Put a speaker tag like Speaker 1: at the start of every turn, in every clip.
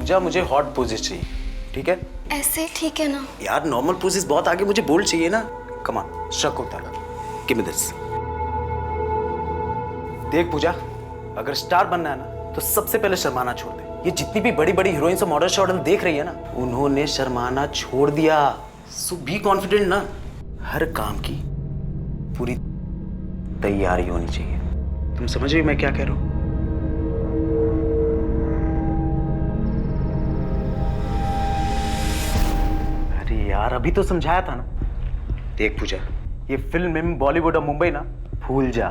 Speaker 1: पूजा मुझे hot poses चाहिए, ठीक है?
Speaker 2: ऐसे ठीक है ना?
Speaker 1: यार नॉर्मल पोजेस बहुत आगे, मुझे बोल्ड चाहिए ना। कम ऑन, शक होता है। Give me this. देख पूजा, अगर स्टार बनना है ना तो सबसे पहले शर्माना छोड़ दे। ये जितनी भी बड़ी बड़ी हीरोइंस और मॉडल शॉडल देख रही है ना, उन्होंने शर्माना छोड़ दिया। सो बी कॉन्फिडेंट ना। हर काम की पूरी तैयारी होनी चाहिए। तुम समझ रही हो मैं क्या कह रहा हूं? अरे यार अभी तो समझाया था ना। देख पूजा, ये फिल्म बॉलीवुड और मुंबई ना भूल जा,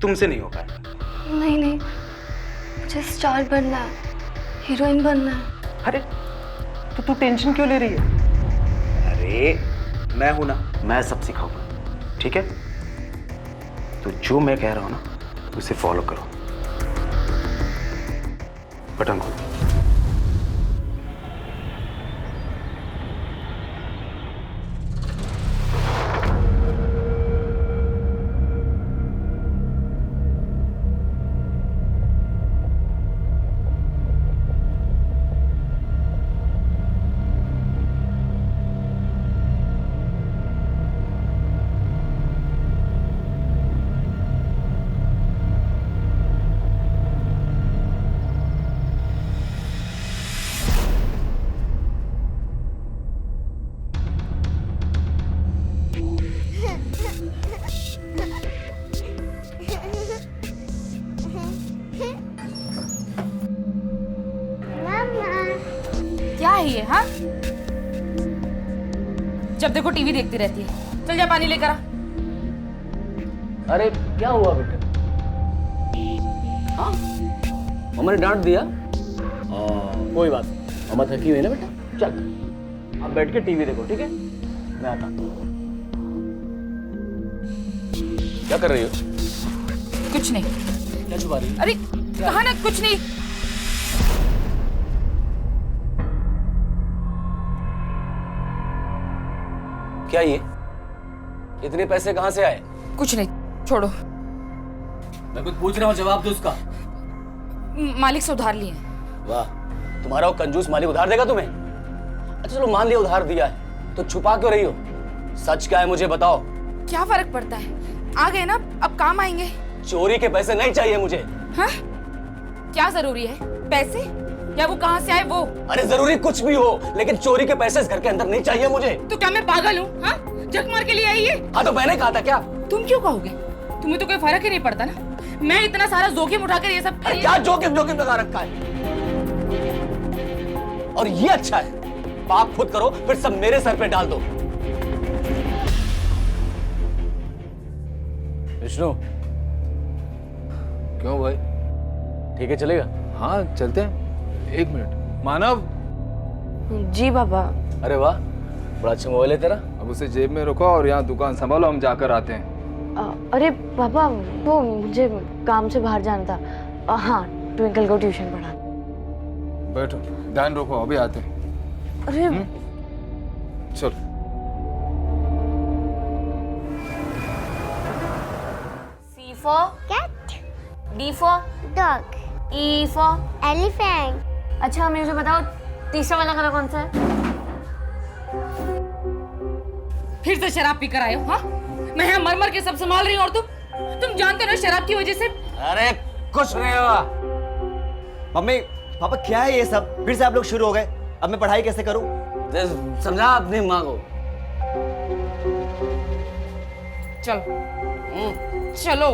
Speaker 1: तुमसे नहीं हो पाएगा।
Speaker 2: नहीं नहीं, मुझे स्टार बनना है, हीरोइन बनना है।
Speaker 1: अरे तो तू टेंशन क्यों ले रही है? अरे मैं हूं ना, मैं सब सिखाऊंगा, ठीक है? तो जो मैं कह रहा हूं ना उसे फॉलो करो। बटन खोलो।
Speaker 3: क्या है ये? हाँ, जब देखो टीवी देखती रहती है। चल जा पानी लेकर आ।
Speaker 4: अरे क्या हुआ बेटा? हाँ, मम्मा ने डांट दिया। कोई बात नहीं, मम्मा थकी हुई है ना बेटा। चल आप बैठ के टीवी देखो, ठीक है? मैं आता हूँ। क्या कर रही हो?
Speaker 3: कुछ नहीं।
Speaker 4: क्या छुपा रही हो?
Speaker 3: अरे कहा ना कुछ नहीं।
Speaker 4: क्या ये इतने पैसे कहाँ से आए?
Speaker 3: कुछ नहीं, छोड़ो।
Speaker 4: मैं कुछ पूछ रहा हूँ, जवाब दो उसका।
Speaker 3: मालिक से उधार लिए।
Speaker 4: वाह, तुम्हारा वो कंजूस मालिक उधार देगा तुम्हें? अच्छा चलो मान लिया उधार दिया है, तो छुपा क्यों रही हो? सच क्या है मुझे बताओ।
Speaker 3: क्या फर्क पड़ता है, आ गए ना, अब काम आएंगे।
Speaker 4: चोरी के पैसे नहीं चाहिए मुझे।
Speaker 3: हाँ? क्या जरूरी है? पैसे या वो कहाँ से आए वो?
Speaker 4: अरे जरूरी कुछ भी हो, लेकिन चोरी के पैसे इस घर के अंदर नहीं चाहिए मुझे।
Speaker 3: तो क्या मैं पागल हूँ? हाँ, जग मार के लिए आई है।
Speaker 4: हाँ तो मैंने कहा था क्या?
Speaker 3: तुम क्यों कहोगे? तुम्हें तो कोई फर्क ही नहीं पड़ता ना। मैं इतना सारा जोखिम उठाकर ये सब
Speaker 4: क्या जोखिम जोखिम लगा रखा है? और ये अच्छा है, पाप खुद करो फिर सब मेरे सर पे डाल दो। विष्णु,
Speaker 5: क्यों भाई?
Speaker 4: ठीक है चलेगा?
Speaker 5: हाँ चलते हैं। एक मिनट मानव।
Speaker 2: जी बाबा।
Speaker 4: अरे वाह, बड़ा अच्छा मोबाइल है तेरा।
Speaker 5: अब उसे जेब में रखो और यहाँ दुकान संभालो, हम जाकर आते हैं।
Speaker 2: अरे बाबा, वो मुझे काम से बाहर जाना था। हाँ, ट्विंकल को ट्यूशन पढ़ा।
Speaker 5: बैठो, ध्यान रखो, अभी आते हैं।
Speaker 2: अरे
Speaker 5: चल।
Speaker 3: C for
Speaker 6: Cat,
Speaker 3: D for
Speaker 6: dog,
Speaker 3: E for
Speaker 6: elephant.
Speaker 3: अच्छा मुझे बताओ तीसरा वाला कलर कौन सा है? फिर से शराब पीकर आए हो? हाँ, मैं यहाँ मर मर के सब संभाल रही हूँ और तुम जानते हो ना शराब की वजह से।
Speaker 4: अरे कुछ नहीं हुआ।
Speaker 7: मम्मी पापा क्या है ये सब? फिर से आप लोग शुरू हो गए। अब मैं पढ़ाई कैसे करूं?
Speaker 4: समझा अपनी माँ को।
Speaker 3: चलो चलो।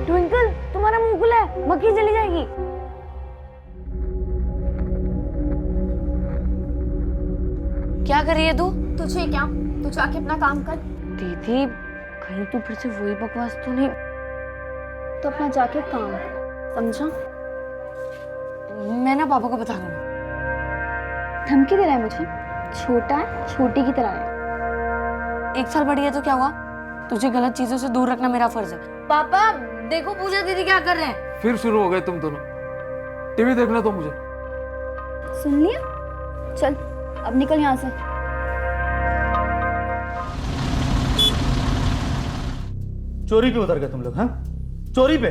Speaker 2: ट्विंकल, तुम्हारा मुंह खुला है, मक्खी चली जाएगी। क्या कर रही है तू?
Speaker 6: तुझे क्या? तू जाके अपना काम कर।
Speaker 2: दीदी, कहीं तू फिर से वही बकवास तो नहीं?
Speaker 6: तो अपना जाके काम कर, समझा?
Speaker 2: मैं ना पापा को बता दूंगा।
Speaker 6: धमकी दे रहा है मुझे? छोटा है, छोटी की तरह है।
Speaker 2: 1 साल बड़ी है तो क्या हुआ? तुझे गलत चीजों से दूर रखना मेरा फर्ज है। पापा देखो, पूजा दीदी क्या कर रहे हैं।
Speaker 5: फिर शुरू हो गए तुम दोनों। टीवी देखना तो मुझे।
Speaker 6: सुन लिया? चल अब निकल यहाँ से।
Speaker 8: चोरी पे उतर गए तुम लोग? हाँ, चोरी पे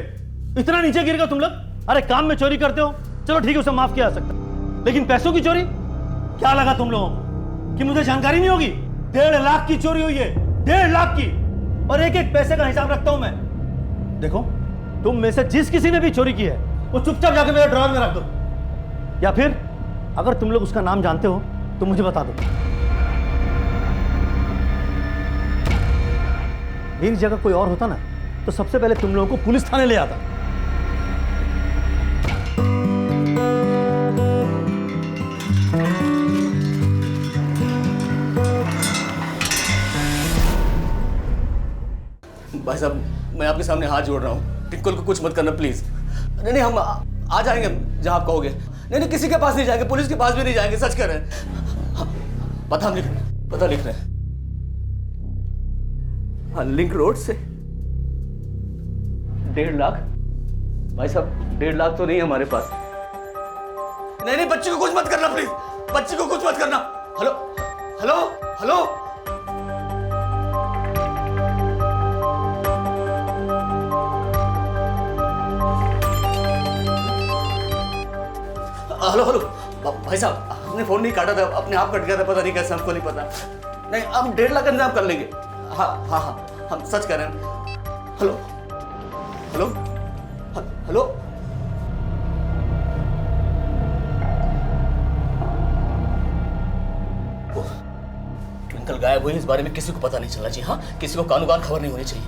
Speaker 8: इतना नीचे गिर गए तुम लोग? अरे काम में चोरी करते हो, चलो ठीक है, उसे माफ किया जा सकता, लेकिन पैसों की चोरी? क्या लगा तुम लोगों को कि मुझे जानकारी नहीं होगी? 1.5 लाख की चोरी हुई है, 1.5 लाख की, और एक एक पैसे का हिसाब रखता हूं मैं। देखो, तुम में से जिस किसी ने भी चोरी की है वो चुपचाप जाके मेरे ड्रॉअर में रख दो, या फिर अगर तुम लोग उसका नाम जानते हो तो मुझे बता दो। मेरी जगह कोई और होता ना तो सबसे पहले तुम लोगों को पुलिस थाने ले आता।
Speaker 4: भाई साहब, मैं आपके सामने हाथ जोड़ रहा हूँ, ट्विंकल को कुछ मत करना प्लीज। नहीं नहीं, हम आ जाएंगे जहां आप कहोगे। नहीं नहीं, किसी के पास नहीं जाएंगे, पुलिस के पास भी नहीं जाएंगे, सच कह रहे हैं। हाँ, पता लिख रहे हैं। हाँ, लिंक रोड से 1.5 लाख। भाई साहब, 1.5 लाख तो नहीं है हमारे पास। नहीं नहीं, बच्ची को कुछ मत करना प्लीज, बच्ची को कुछ मत करना। Hello hello hello, hello hello. भाई साहब, हमने फोन नहीं काटा था, अपने आप कट गया था, पता नहीं कैसे, हमको नहीं पता। नहीं, हम 1.5 लाख का इंतजाम कर लेंगे। हाँ हाँ हाँ, हम सच कह रहे हैं। हेलो हेलो हेलो, ट्विंकल गायब हुई, इस बारे में किसी को पता नहीं चलना चाहिए। हाँ, किसी को कानून खबर नहीं होनी चाहिए।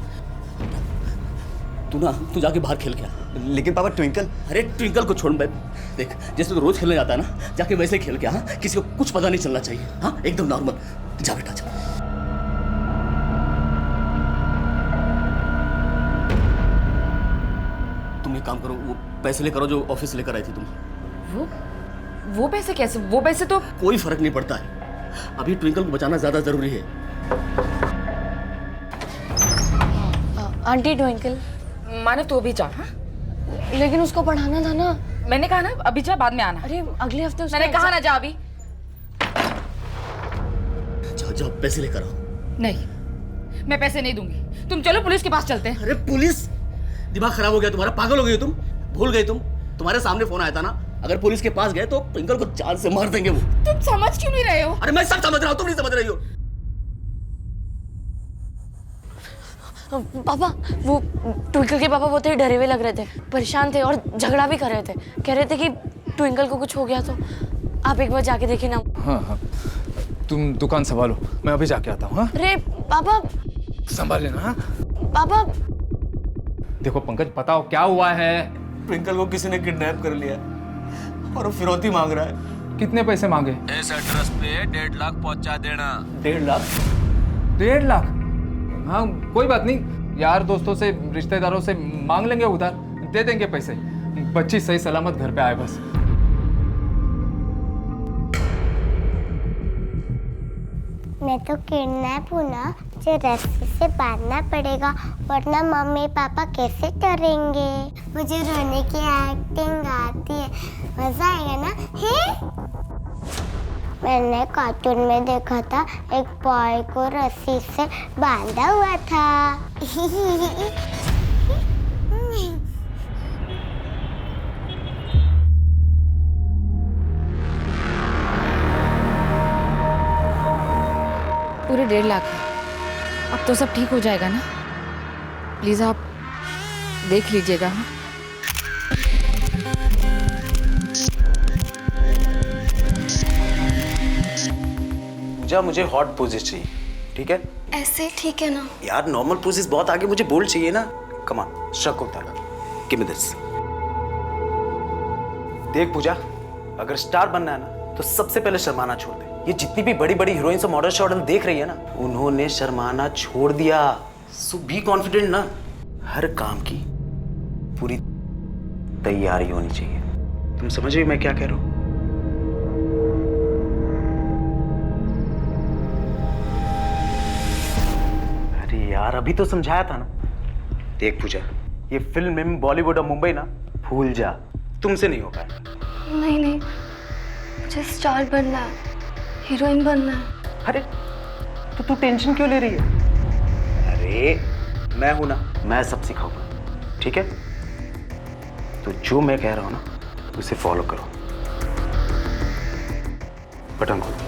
Speaker 4: तू जाके बाहर खेल के आ।
Speaker 7: लेकिन पापा ट्विंकल।
Speaker 4: अरे ट्विंकल को छोड़, मैं देख, जैसे तो रोज खेलने जाता है ना, जाके वैसे ही खेल के। हाँ, किसी को कुछ पता नहीं चलना चाहिए। हाँ, एकदम नॉर्मल। जा बेटा जा। तुम एक काम करो, वो पैसे लेकर आओ जो ऑफिस से लेकर आई थी तुम।
Speaker 3: वो पैसे कैसे? वो पैसे तो
Speaker 4: कोई फर्क नहीं पड़ता है, अभी ट्विंकल को बचाना ज्यादा जरूरी है।
Speaker 2: आंटी ट्विंकल,
Speaker 3: माने तो अभी जा। हाँ?
Speaker 2: लेकिन उसको पढ़ाना था ना।
Speaker 3: मैंने कहा ना अभी जा, बाद में आना।
Speaker 2: अरे अगले हफ्ते उसका
Speaker 3: मैंने कहा ना जा अभी।
Speaker 4: जाओ पैसे लेकर आओ।
Speaker 3: नहीं, मैं पैसे नहीं दूंगी। तुम चलो पुलिस के पास चलते हैं।
Speaker 4: अरे पुलिस? दिमाग खराब हो गया तुम्हारा? पागल हो गई तुम? भूल गई तुम? तुम्हारे सामने फोन आया था ना, अगर पुलिस के पास गए तो ट्विंकल को जान से मार देंगे वो।
Speaker 3: तुम समझ क्यों नहीं रहे हो?
Speaker 4: अरे मैं सब समझ रहा हूँ, तुम नहीं समझ रही हो।
Speaker 2: पापा, वो ट्विंकल के पापा बहुत ही डरे हुए लग रहे थे, परेशान थे और झगड़ा भी कर रहे थे। कह रहे थे कि ट्विंकल को कुछ हो गया तो आप एक बार जाके देखिए ना।
Speaker 5: हाँ हाँ, तुम दुकान संभालो, मैं अभी जाके आता हूँ। हाँ,
Speaker 2: अरे पापा,
Speaker 5: संभाल लेना। हाँ
Speaker 2: पापा।
Speaker 5: देखो पंकज, बताओ क्या हुआ है?
Speaker 4: ट्विंकल को किसी ने किडनैप कर लिया और वो फिरौती मांग रहा है।
Speaker 5: कितने पैसे मांगे?
Speaker 9: इस एड्रेस पे 1.5 लाख पहुंचा देना।
Speaker 4: 1.5 लाख?
Speaker 5: 1.5 लाख? हाँ कोई बात नहीं, यार दोस्तों से, रिश्तेदारों से मांग लेंगे उधार, दे देंगे पैसे। बच्ची सही सलामत घर पे आए बस।
Speaker 10: मैं तो किडनैप हूँ ना, मुझे रस्सी से बांधना पड़ेगा, वरना मम्मी पापा कैसे करेंगे। मुझे रोने की एक्टिंग आती है, मजा आएगा ना? है? मैंने कार्टून में देखा था, एक बॉय को रस्सी से बांधा हुआ था।
Speaker 3: पूरे 1.5 लाख है। अब तो सब ठीक हो जाएगा ना? प्लीज आप देख लीजिएगा। हाँ,
Speaker 1: मुझे हॉट पोजेस चाहिए, ठीक है?
Speaker 2: ऐसे ठीक है ना?
Speaker 1: यार नॉर्मल पोजेस बहुत आगे, मुझे बोल्ड चाहिए ना। कम ऑन, शक होता है। Give me this. देख पूजा, अगर स्टार बनना है ना तो सबसे पहले शर्माना छोड़ दे। ये जितनी भी बड़ी बड़ी हीरोइंस और मॉडल देख रही है ना, उन्होंने शर्माना छोड़ दिया। सो बी कॉन्फिडेंट ना। हर काम की पूरी तैयारी होनी चाहिए। तुम समझ रही हो मैं क्या कह रहा हूं? यार अभी तो समझाया था ना। देख पूजा, ये फिल्म में बॉलीवुड और मुंबई ना भूल जा, तुमसे नहीं हो पाएगा।
Speaker 2: नहीं नहीं, मुझे स्टार बनना है, हीरोइन बनना है।
Speaker 1: अरे तो तू टेंशन क्यों ले रही है? अरे मैं हूं ना, मैं सब सिखाऊंगा, ठीक है? तो जो मैं कह रहा हूं ना उसे फॉलो करो। बटन खोलो।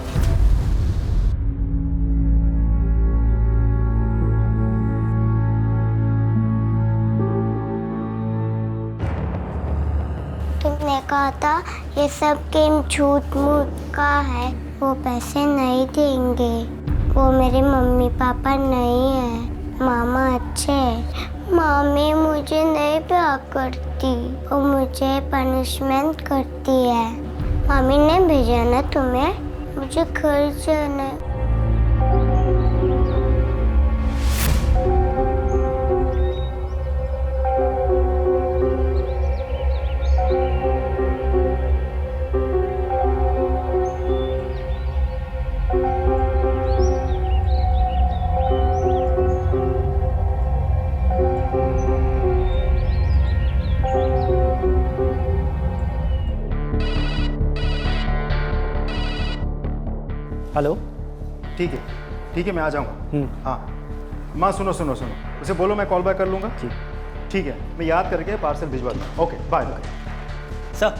Speaker 10: तुमने कहा था ये सब गेम झूठ मूठ का है, वो पैसे नहीं देंगे। वो मेरे मम्मी पापा नहीं है, मामा अच्छे हैं। मामी मुझे नहीं प्यार करती, वो मुझे पनिशमेंट करती है। मामी ने भेजा ना तुम्हें, मुझे घर जाना है।
Speaker 8: हेलो।
Speaker 11: ठीक है मैं आ जाऊँगा। हाँ माँ सुनो सुनो सुनो, उसे बोलो मैं कॉल बैक कर लूँगा। ठीक है, मैं याद करके पार्सल भिजवा दूँगा। Okay bye bye.
Speaker 8: Sir.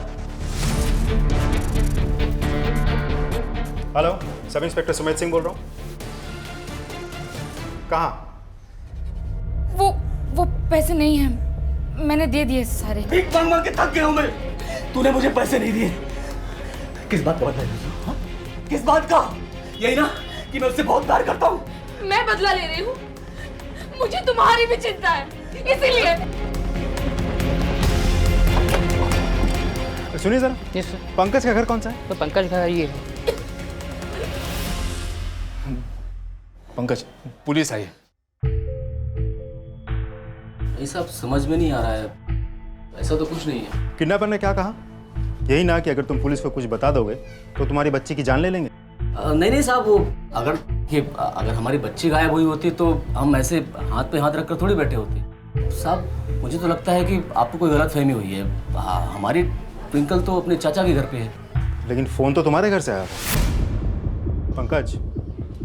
Speaker 11: Hello, sub inspector Sumit Singh बोल रहा हूँ। कहाँ?
Speaker 3: वो पैसे नहीं हैं, मैंने दे दिए सारे।
Speaker 4: भीख मांग मांग के थक गया हूँ मैं। तूने मुझे पैसे नहीं दिए, किस बात का बदला ले रही हो? किस बात का? यही ना कि मैं उससे बहुत प्यार करता हूँ।
Speaker 3: मैं बदला ले रही हूँ, मुझे तुम्हारी भी चिंता है, इसीलिए।
Speaker 11: सुनिए जरा।
Speaker 5: Yes sir.
Speaker 11: पंकज का घर कौन सा है?
Speaker 5: तो पंकज का ये है।
Speaker 11: पंकज, पुलिस आई है।
Speaker 9: ये सब समझ में नहीं आ रहा है, ऐसा तो कुछ नहीं है।
Speaker 11: किडनैपर ने क्या कहा? यही ना कि अगर तुम पुलिस को कुछ बता दोगे तो तुम्हारी बच्ची की जान ले लेंगे।
Speaker 9: नहीं साहब, वो अगर हमारी बच्ची गायब हुई होती तो हम ऐसे हाथ पे हाथ रखकर थोड़ी बैठे होते। साहब मुझे तो लगता है कि आपको कोई गलतफहमी हुई है। हमारी ट्विंकल तो अपने चाचा के घर पे है।
Speaker 11: लेकिन फोन तो तुम्हारे घर से आया था। पंकज,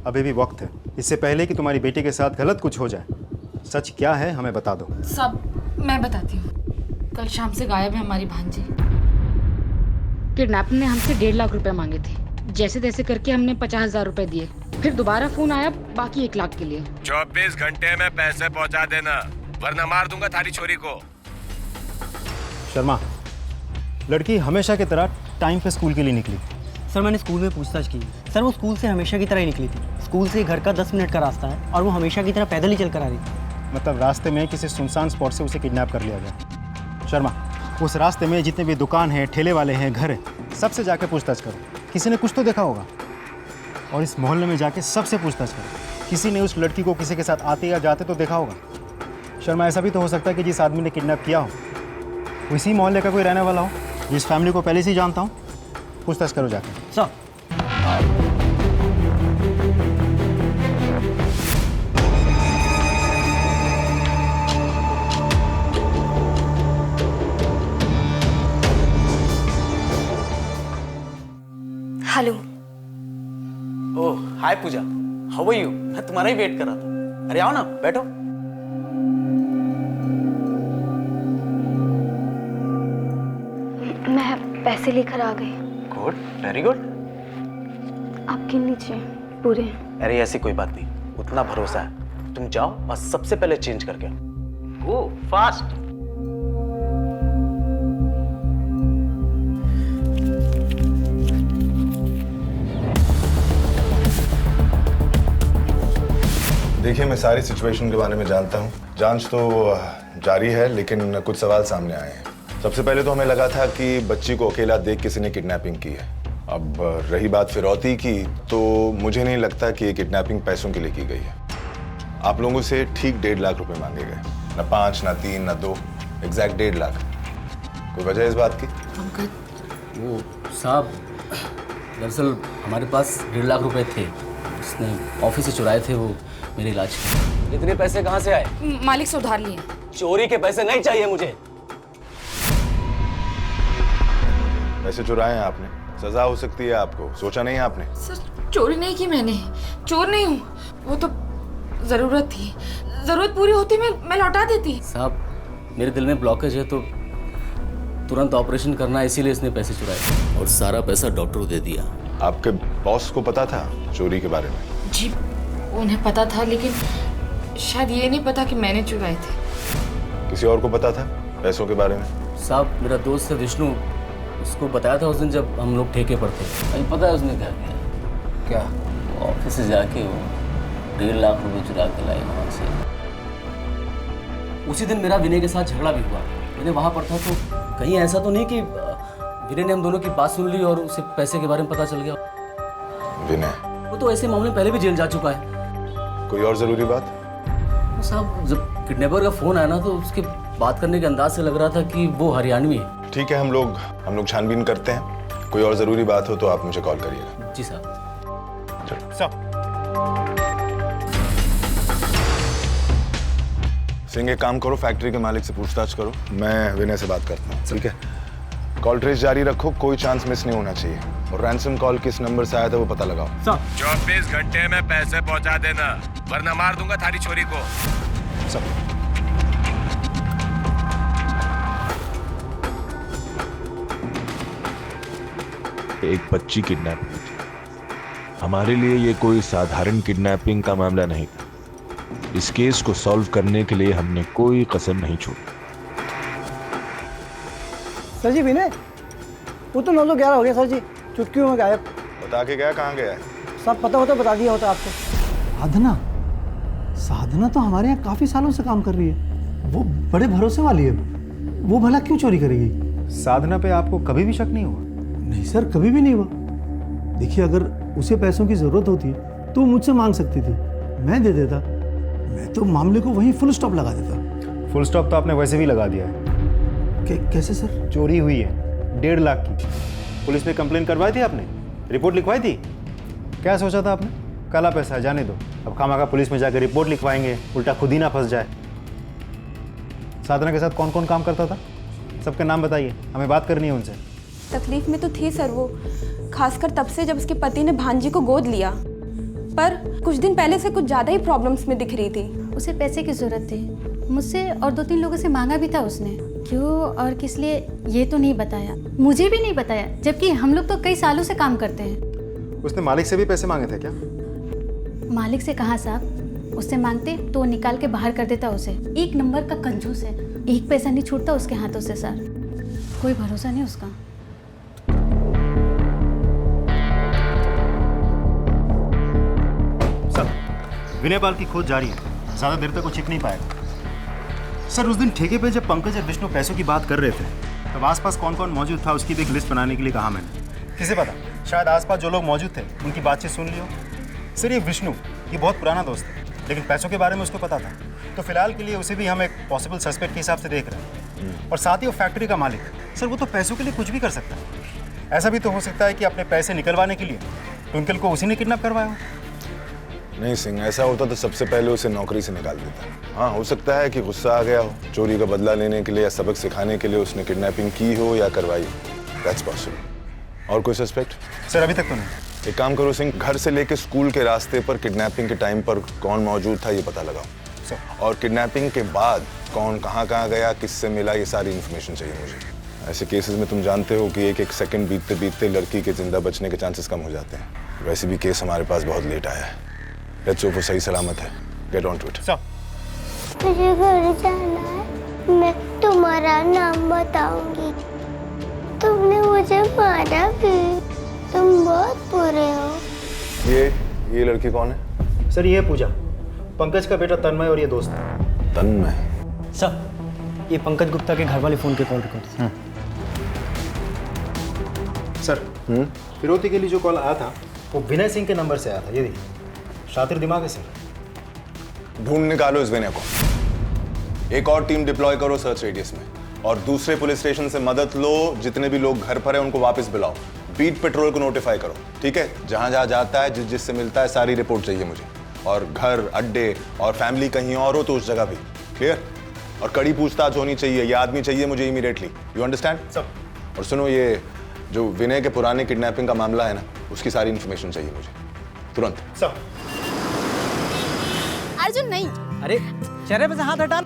Speaker 11: अभी भी वक्त है, इससे पहले कि तुम्हारी बेटी के साथ गलत कुछ हो जाए। सच क्या है हमें बता दो।
Speaker 3: सब मैं बताती हूँ। कल शाम से गायब है हमारी भांजी।
Speaker 12: किडनैपर ने हमसे 1.5 लाख रुपए मांगे थे। जैसे तैसे करके हमने 50,000 रुपए दिए। फिर दोबारा फोन आया बाकी 1 लाख के लिए।
Speaker 9: 24 घंटे में पैसे पहुंचा देना, वरना मार दूंगा थारी छोरी को।
Speaker 11: शर्मा, लड़की हमेशा की तरह टाइम पे स्कूल के लिए निकली।
Speaker 13: सर मैंने स्कूल में पूछताछ की। सर वो स्कूल से हमेशा की तरह ही निकली थी। स्कूल से घर का 10 मिनट का रास्ता है और वो हमेशा की तरह पैदल ही चल कर आ रही थी।
Speaker 11: मतलब रास्ते में किसी सुनसान स्पॉट से उसे किडनैप कर लिया गया। शर्मा, उस रास्ते में जितने भी दुकान हैं, ठेले वाले हैं, घर है, सबसे जाके पूछताछ करो। किसी ने कुछ तो देखा होगा। और इस मोहल्ले में जाके सबसे पूछताछ करो, किसी ने उस लड़की को किसी के साथ आते या जाते तो देखा होगा। शर्मा, ऐसा भी तो हो सकता है कि जिस आदमी ने किडनैप किया हो वो इसी मोहल्ले का कोई रहने वाला हो, जिस फैमिली को पहले से ही जानता हूँ। पूछताछ करो जाके।
Speaker 13: Sir.
Speaker 2: Hello.
Speaker 1: Oh hi Pooja, how are you? मैं तुम्हारा ही वेट कर रहा था। अरे आओ ना, बैठो।
Speaker 6: मैं पैसे लेकर आ गई।
Speaker 1: Good, very good.
Speaker 6: आप गिन लीजिए पूरे।
Speaker 1: अरे ऐसी कोई बात नहीं, उतना भरोसा है। तुम जाओ और सबसे पहले चेंज करके आओ। ओ फास्ट।
Speaker 14: देखिए, मैं सारी सिचुएशन के बारे में जानता हूँ। जांच तो जारी है, लेकिन कुछ सवाल सामने आए हैं। सबसे पहले तो हमें लगा था कि बच्ची को अकेला देख किसी ने किडनैपिंग की है। अब रही बात फिरौती की, तो मुझे नहीं लगता कि ये किडनैपिंग पैसों के लिए की गई है। आप लोगों से ठीक 1.5 लाख रुपए मांगे गए, ना 5, ना 3, ना 2, एग्जैक्ट 1.5 लाख। कोई वजह इस बात की?
Speaker 9: वो साहब, दरअसल हमारे पास 1.5 लाख रुपए थे, उसने ऑफिस से चुराए थे, वो मेरे इलाज के।
Speaker 1: इतने पैसे कहाँ से आए?
Speaker 3: मालिक से उधार लिए।
Speaker 1: चोरी के पैसे नहीं चाहिए मुझे।
Speaker 14: पैसे चुराए हैं आपने, सजा हो सकती है आपको, सोचा नहीं आपने?
Speaker 3: सर चोरी नहीं की मैंने, चोर नहीं हूँ। वो तो जरूरत थी, जरूरत पूरी होती मैं लौटा देती।
Speaker 9: साहब मेरे दिल में ब्लॉकेज है तो तुरंत ऑपरेशन करना है, इसीलिए इसने पैसे चुराए और सारा पैसा डॉक्टर को दे दिया।
Speaker 14: आपके बॉस को पता था चोरी के बारे में?
Speaker 3: जी उन्हें पता था, लेकिन शायद ये नहीं पता कि मैंने चुराए थे।
Speaker 14: किसी और को पता था पैसों के बारे में?
Speaker 9: साहब मेरा दोस्त है विष्णु, उसको बताया था उस दिन जब हम लोग ठेके पर थे। अभी पता है उसने क्या किया?
Speaker 5: क्या?
Speaker 9: ऑफिस से जाके वो 1.5 लाख रुपए चुरा के लाए वहाँ से। उसी दिन मेरा विनय के साथ झगड़ा भी हुआ। मैंने वहाँ पर था तो कहीं ऐसा तो नहीं कि विनय ने हम दोनों की बात सुन ली और उसे पैसे के बारे में पता चल गया?
Speaker 14: विनय?
Speaker 9: वो तो ऐसे मामले में पहले भी जेल जा चुका है।
Speaker 14: कोई और जरूरी बात?
Speaker 9: साहब जब किडनैपर का फोन आया ना तो उसके बात करने के अंदाज से लग रहा था कि वो हरियाणवी है।
Speaker 14: ठीक है, हम लोग छानबीन करते हैं। कोई और जरूरी बात हो तो आप मुझे कॉल करिएगा।
Speaker 9: जी साहब।
Speaker 14: सिंह एक काम करो, फैक्ट्री के मालिक से पूछताछ करो, मैं विनय से बात करता हूँ। ठीक है, कॉल ट्रेस जारी रखो, कोई चांस मिस नहीं होना चाहिए। और रैंसम कॉल किस नंबर से आया था वो पता लगाओ।
Speaker 15: 24 घंटे में पैसे पहुंचा देना, वरना मार दूंगा थारी छोरी को।
Speaker 16: एक बच्ची किडनैप हुई थी। हमारे लिए ये कोई साधारण किडनैपिंग का मामला नहीं था। इस केस को सॉल्व करने के लिए हमने कोई कसर नहीं छोड़ी।
Speaker 13: सर जी विनय, वो तो 911 हो गया सर जी, चुटकियों में गायब।
Speaker 14: बता के गया कहाँ गया है?
Speaker 13: सब पता होता बता दिया होता आपको।
Speaker 8: साधना, साधना तो हमारे यहाँ काफी सालों से काम कर रही है, वो बड़े भरोसे वाली है। वो भला क्यों चोरी करेगी?
Speaker 11: साधना पे आपको कभी भी शक नहीं हुआ?
Speaker 8: नहीं सर, कभी भी नहीं हुआ। देखिए, अगर उसे पैसों की जरूरत होती तो वो मुझसे मांग सकती थी, मैं दे देता। मैं तो मामले को वहीं फुल स्टॉप लगा देता।
Speaker 11: फुल स्टॉप तो आपने वैसे भी लगा दिया है।
Speaker 8: कैसे सर?
Speaker 11: चोरी हुई है 1.5 लाख की। पुलिस में कंप्लेन करवाई थी आपने? रिपोर्ट लिखवाई थी? क्या सोचा था आपने? काला पैसा है, जाने दो। अब खामखा पुलिस में जाकर रिपोर्ट लिखवाएंगे, उल्टा खुद ही ना फंस जाए। साधना के साथ कौन कौन काम करता था? सबके नाम बताइए, हमें बात करनी है उनसे।
Speaker 17: तकलीफ में तो थी सर वो, खासकर तब से जब उसके पति ने भांजी को गोद लिया। पर कुछ दिन पहले से कुछ ज़्यादा ही प्रॉब्लम्स में दिख रही थी।
Speaker 18: उसे पैसे की ज़रूरत थी, मुझसे और 2-3 लोगों से मांगा भी था उसने। क्यों और किस लिए ये तो नहीं बताया, मुझे भी नहीं बताया, जबकि हम लोग तो कई सालों से काम करते हैं।
Speaker 11: उसने मालिक से भी पैसे मांगे थे क्या?
Speaker 18: मालिक से कहाँ साहब, उससे मांगते तो वो निकाल के बाहर कर देता उसे। एक नंबर का कंजूस है, एक पैसा नहीं छूटता उसके हाथों से सर, कोई भरोसा नहीं उसका।
Speaker 11: विनय पाल की खोज जारी है, ज्यादा देर तक वो छिप नहीं पाएगा। सर उस दिन ठेके पे जब पंकज और विष्णु पैसों की बात कर रहे थे तब आसपास कौन कौन मौजूद था उसकी भी एक लिस्ट बनाने के लिए कहा मैंने। किसे पता, शायद आसपास जो लोग मौजूद थे उनकी बातचीत सुन ली हो। सर ये विष्णु, ये बहुत पुराना दोस्त है, लेकिन पैसों के बारे में उसको पता था, तो फिलहाल के लिए उसे भी हम एक पॉसिबल सस्पेक्ट के हिसाब से देख रहे हैं। और साथ ही वो फैक्ट्री का मालिक, सर वो तो पैसों के लिए कुछ भी कर सकता है। ऐसा भी तो हो सकता है कि अपने पैसे निकलवाने के लिए ट्विंकल को उसी ने किडनैप करवाया हो।
Speaker 14: नहीं सिंह, ऐसा होता तो सबसे पहले उसे नौकरी से निकाल देता। हाँ, हो सकता है कि गुस्सा आ गया हो, चोरी का बदला लेने के लिए या सबक सिखाने के लिए उसने किडनैपिंग की हो या करवाई हो। That's possible. और कोई सस्पेक्ट?
Speaker 11: सर अभी तक तो नहीं।
Speaker 14: एक काम करो सिंह, घर से लेके स्कूल के रास्ते पर किडनैपिंग के टाइम पर कौन मौजूद था ये पता लगाओ।
Speaker 11: सर।
Speaker 14: और किडनैपिंग के बाद कौन कहाँ गया, किससे मिला, ये सारी इन्फॉर्मेशन चाहिए मुझे। ऐसे केसेस में तुम जानते हो कि एक एक सेकंड बीतते बीतते लड़की के जिंदा बचने के चांसेस कम हो जाते हैं। वैसे भी केस हमारे पास बहुत लेट आया है। लेट्स होप वो सही सलामत है। Get on to it.
Speaker 10: मुझे घर जाना है, मैं तुम्हारा नाम बताऊंगी। तुमने मुझे मारा भी, तुम बहुत बुरे हो।
Speaker 14: ये लड़की कौन है?
Speaker 11: सर ये पूजा, पंकज का बेटा तन्मय और ये दोस्त है।
Speaker 14: तन्मय?
Speaker 13: सर ये पंकज गुप्ता के घर वाले फोन के कॉल रिकॉर्ड।
Speaker 11: सर फिरौती के लिए जो कॉल आया था वो विनय सिंह के नंबर से आया था। ये देखिए, शातिर दिमाग है सर।
Speaker 14: ढूंढ निकालो इस विनय को। एक और टीम डिप्लॉय करो सर्च रेडियस में, और दूसरे पुलिस स्टेशन से मदद लो। जितने भी लोग घर पर हैं उनको वापस बुलाओ। बीट पेट्रोल को नोटिफाई करो, ठीक है? जहां जहां जाता है, जिससे मिलता है, सारी रिपोर्ट चाहिए मुझे। और घर, अड्डे और फैमिली कहीं और हो तो उस जगह भी। क्लियर? और कड़ी पूछताछ होनी चाहिए। ये आदमी चाहिए मुझे इमीडिएटली। You understand?
Speaker 11: सब।
Speaker 14: और सुनो, ये जो विनय के पुराने किडनैपिंग का मामला है ना, उसकी सारी इन्फॉर्मेशन चाहिए मुझे तुरंत।
Speaker 11: सब।
Speaker 17: अर्जुन नहीं,
Speaker 13: अरे चेहरे पे से हाथ हटा।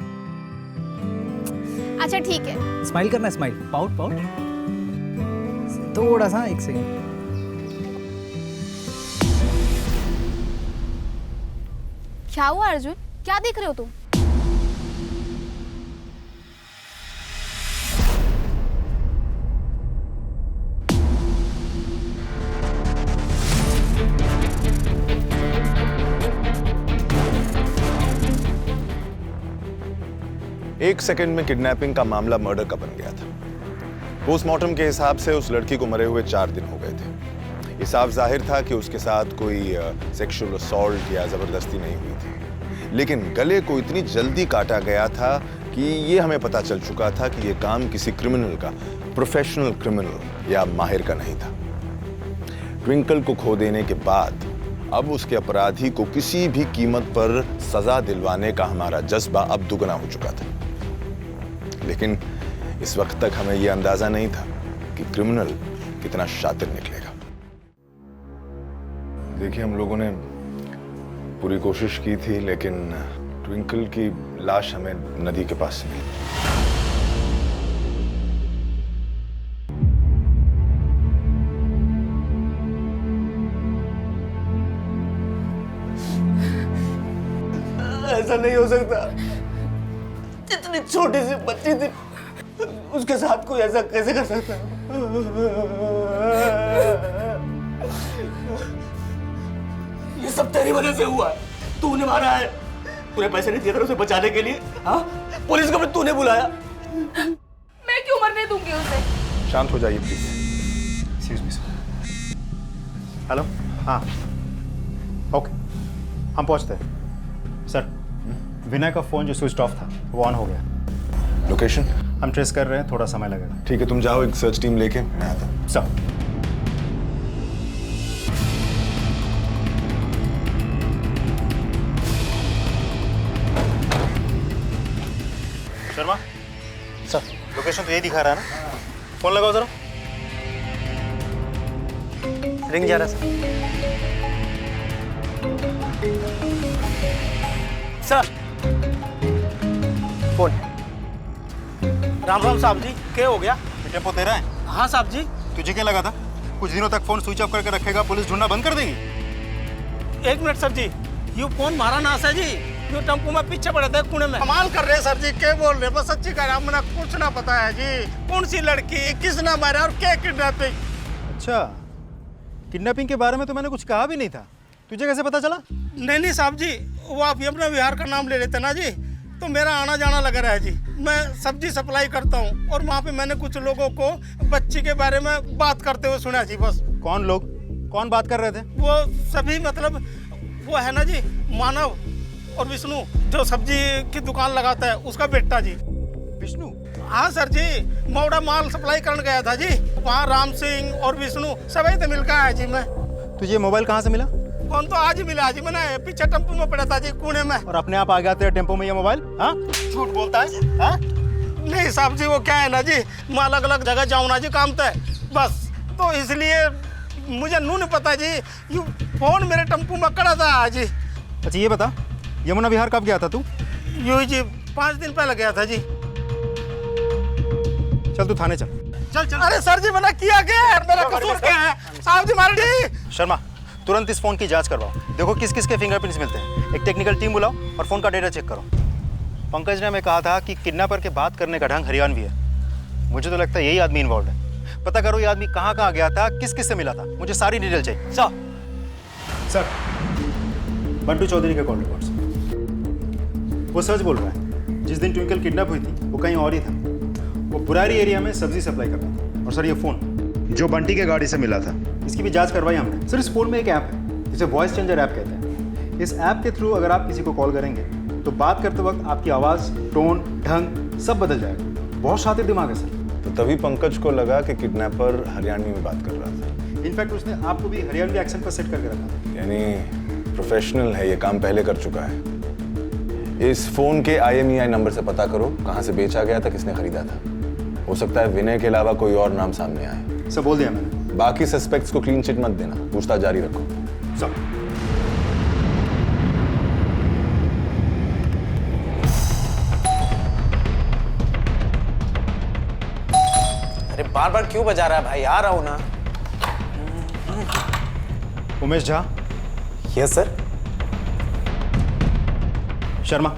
Speaker 17: अच्छा ठीक है।
Speaker 13: स्माइल करना, स्माइल, पाउट पाउट, थोड़ा सा, एक सेकंड।
Speaker 17: क्या हुआ अर्जुन, क्या देख रहे हो तुम?
Speaker 14: एक सेकंड में किडनैपिंग का मामला मर्डर का बन गया था। पोस्टमार्टम के हिसाब से उस लड़की को मरे हुए 4 दिन हो गए थे। ये साफ जाहिर था कि उसके साथ कोई सेक्सुअल असॉल्ट या जबरदस्ती नहीं हुई थी, लेकिन गले को इतनी जल्दी काटा गया था कि ये हमें पता चल चुका था कि ये काम किसी क्रिमिनल का, प्रोफेशनल क्रिमिनल या माहिर का नहीं था। ट्विंकल को खो देने के बाद अब उसके अपराधी को किसी भी कीमत पर सजा दिलवाने का हमारा जज्बा अब दुगना हो चुका था। लेकिन इस वक्त तक हमें यह अंदाजा नहीं था कि क्रिमिनल कितना शातिर निकलेगा। देखिए, हम लोगों ने पूरी कोशिश की थी, लेकिन ट्विंकल की लाश हमें नदी के पास मिली।
Speaker 4: ऐसा नहीं हो सकता। इतनी छोटी सी बच्ची थी, उसके साथ कोई ऐसा कैसे कर सकता है? ये सब तेरी वजह से हुआ है। तूने मारा है। तूने पैसे नहीं दिए थे उसे बचाने के लिए? हाँ, पुलिस को भी तूने बुलाया।
Speaker 3: मैं क्यों मरने दूंगी उसे?
Speaker 14: शांत हो जाइए please.
Speaker 11: Excuse me sir. Hello, हाँ, ओके, हम पहुंचते हैं। सर, विनय का फोन जो स्विच ऑफ था वो ऑन हो गया।
Speaker 14: लोकेशन
Speaker 11: हम ट्रेस कर रहे हैं, थोड़ा समय लगेगा।
Speaker 14: ठीक है, तुम जाओ, एक सर्च टीम लेके मैं आता हूँ।
Speaker 11: सर, शर्मा सर, लोकेशन तो यही दिखा रहा है ना? फोन लगाओ जरा। रिंग जा रहा है
Speaker 8: सर। फोन। राम राम साहब जी, क्या हो गया?
Speaker 11: टेम्पो तेरा है?
Speaker 8: हाँ साहब जी।
Speaker 11: तुझे क्या लगा था कुछ दिनों तक फोन स्विच ऑफ करके रखेगा, पुलिस ढूंढना बंद कर देगी?
Speaker 8: 1 minute sir ji, you phone मारा ना सर जी, जो टेम्पो में पीछे पड़े थे कुएं में।
Speaker 19: कमाल कर रहे हैं सर जी, क्या बोल रहे हैं? बस सच्ची कह रहा हूं, मुझे कुछ ना पता है जी। कौन सी लड़की, किसने मारा और क्या किडनैपिंग?
Speaker 11: अच्छा, किडनैपिंग के बारे में तो मैंने कुछ कहा भी नहीं था, तुझे कैसे पता चला?
Speaker 19: नहीं साहब जी, वो आप ही अपना बिहार का नाम ले लेते ना जी, तो मेरा आना जाना लगा रहा है जी। मैं सब्जी सप्लाई करता हूँ और वहाँ पे मैंने कुछ लोगों को बच्ची के बारे में बात करते हुए सुना जी। बस।
Speaker 11: कौन लोग, कौन बात कर रहे थे?
Speaker 19: वो सभी, मतलब वो है ना जी, मानव और विष्णु, जो सब्जी की दुकान लगाता है, उसका बेटा जी।
Speaker 11: विष्णु?
Speaker 19: हाँ सर जी, मौड़ा माल सप्लाई करने गया था जी। वहाँ राम सिंह और विष्णु सभी तो मिलकर आया जी। मैं
Speaker 11: तुझे मोबाइल कहाँ से मिला?
Speaker 19: फोन तो आज ही मिला जी, मैंने पीछे टेम्पो में पड़ा था जी, कुएं में।
Speaker 11: और अपने आप आ गया तेरे टेम्पो में ये मोबाइल? हाँ, झूठ बोलता है? हाँ?
Speaker 19: नहीं साहब जी, वो क्या है ना जी, मैं अलग अलग जगह जाऊँ ना जी काम पे, बस तो इसलिए मुझे नू नहीं पता जी। यू फोन मेरे टेम्पो में कड़ा था आज जी।
Speaker 11: अच्छा ये बता, यमुना विहार कब गया था तू?
Speaker 19: यू जी 5 दिन पहले गया था जी।
Speaker 11: चल तू थाने चल।
Speaker 19: चल। अरे सर जी, मैंने किया क्या है? मेरा कसूर क्या है? साहब जी मार दी।
Speaker 11: शर्मा, तुरंत इस फोन की जांच करवाओ, देखो किस किस के फिंगरप्रिंट्स मिलते हैं। एक टेक्निकल टीम बुलाओ और फोन का डेटा चेक करो। पंकज ने हमें कहा था कि किडनैपर के बात करने का ढंग हरियाणवी है। मुझे तो लगता है यही आदमी इन्वॉल्व है। पता करो ये आदमी कहाँ कहाँ गया था, किस किस से मिला था, मुझे सारी डिटेल चाहिए। सर, बंटू चौधरी के कॉल रिकॉर्ड्स। वो सच बोल रहा है, जिस दिन ट्विंकल किडनैप हुई थी वो कहीं और ही था। वो बुरारी एरिया में सब्जी सप्लाई करता था। और सर, ये फोन जो बंटी के गाड़ी से मिला था, इसकी भी जांच करवाई हमने। सर, इस फोन में एक ऐप है जिसे वॉइस चेंजर ऐप कहते हैं। इस ऐप के थ्रू अगर आप किसी को कॉल करेंगे तो बात करते वक्त आपकी आवाज़, टोन, ढंग सब बदल जाएगा। बहुत शातिर दिमाग है सर।
Speaker 14: तो तभी पंकज को लगा कि किडनैपर हरियाणवी में बात कर रहा था।
Speaker 11: इनफैक्ट उसने आपको भी हरियाणवी एक्सेंट पर सेट करके रखा था।
Speaker 14: यानी प्रोफेशनल है, ये काम पहले कर चुका है। इस फोन के IMEI नंबर से पता करो कहाँ से बेचा गया था, किसने खरीदा था। हो सकता है विनय के अलावा कोई और नाम सामने आए।
Speaker 11: सब बोल दिया मैंने।
Speaker 14: बाकी सस्पेक्ट्स को क्लीन चिट मत देना, पूछताछ जारी रखो।
Speaker 11: सब।
Speaker 1: बार बार क्यों बजा रहा है भाई? आ रहा हूं ना।
Speaker 11: उमेश झा।
Speaker 1: Yes sir.
Speaker 11: शर्मा,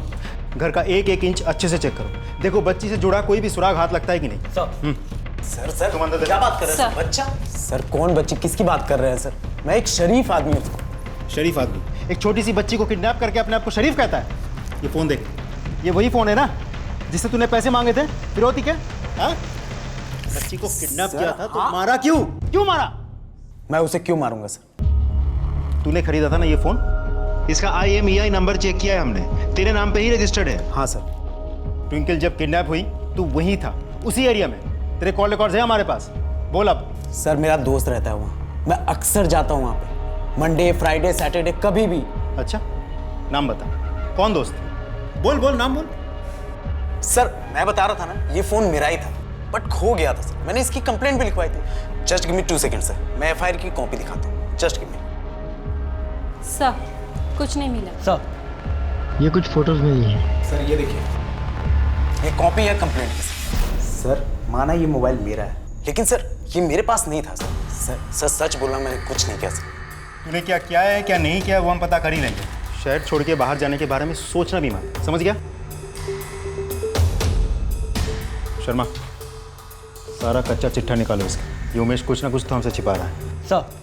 Speaker 11: घर का एक एक इंच अच्छे से चेक करो। देखो बच्ची से जुड़ा कोई भी सुराग हाथ लगता है कि नहीं।
Speaker 1: सर सर
Speaker 11: तुम अंदर
Speaker 1: क्या बात कर रहे हैं? बच्चा? सर कौन बच्ची, किसकी बात कर रहे हैं सर? मैं एक शरीफ आदमी हूँ।
Speaker 11: शरीफ आदमी एक छोटी सी बच्ची को किडनैप करके अपने आप को शरीफ कहता है? ये फोन देख, ये वही फोन है ना जिससे तूने पैसे मांगे थे फिरौती के? हाँ? बच्ची को किडनैप किया था तो मारा क्यों? क्यों मारा?
Speaker 1: मैं उसे क्यों मारूंगा सर?
Speaker 11: तूने खरीदा था ना ये फोन, इसका IMEI नंबर चेक किया है हमने, तेरे नाम पे ही रजिस्टर्ड है।
Speaker 1: हाँ सर।
Speaker 11: ट्विंकल जब किडनैप हुई तू वहीं था, उसी एरिया में। तेरे कॉल रिकॉर्ड्स हैं हमारे पास, बोल अब।
Speaker 1: सर मेरा दोस्त रहता है वहाँ, मैं अक्सर जाता हूँ वहाँ पे, मंडे फ्राइडे सैटरडे कभी भी।
Speaker 11: अच्छा, नाम बता, कौन दोस्त? बोल बोल, नाम बोल।
Speaker 1: सर मैं बता रहा था ना, ये फोन मेरा ही था बट खो गया था सर। मैंने इसकी कंप्लेंट भी लिखवाई थी। Just give me 2 second sir, मैं FIR की कॉपी दिखाता हूँ। Just give me.
Speaker 17: सर कुछ नहीं मिला।
Speaker 13: सर ये कुछ फोटोज मिली हैं।
Speaker 1: सर ये देखिए, ये कॉपी है कंप्लेंट की। सर माना ये मोबाइल मेरा है, लेकिन सर ये मेरे पास नहीं था सर। सर सच बोलना, मैंने कुछ नहीं किया सर।
Speaker 11: तूने क्या किया है क्या नहीं किया वो हम पता कर ही लेंगे। शहर छोड़ के बाहर जाने के बारे में सोचना भी मत, समझ गया? शर्मा, सारा कच्चा चिट्ठा निकालो इसका। ये उमेश कुछ ना कुछ तो हमसे छिपा रहा है।
Speaker 13: सर